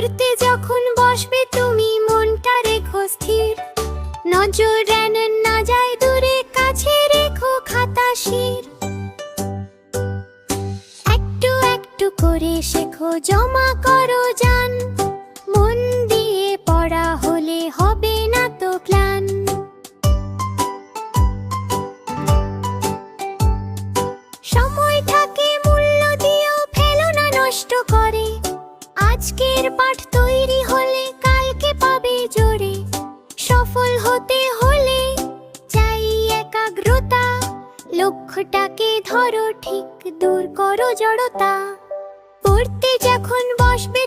পড়তে যখন বসবে তুমি মনটা রেখো স্থির, নজর যেন না যায় দূরে, কাছে রেখো খাতা শির। একটু একটু করে শেখো, জমা করো জান, মন দিয়ে পড়া হলে হবে না তো ক্লান। সময় থাকে মূল্য দিও, ফেলো না নষ্ট করে, আজকের পাঠ তৈরি হলে কালকে পাবে জোরে। সফল হতে হলে চাই একাগ্রতা, লক্ষ্যটাকে ধরো ঠিক, দূর করো জড়তা। পড়তে যখন বসবে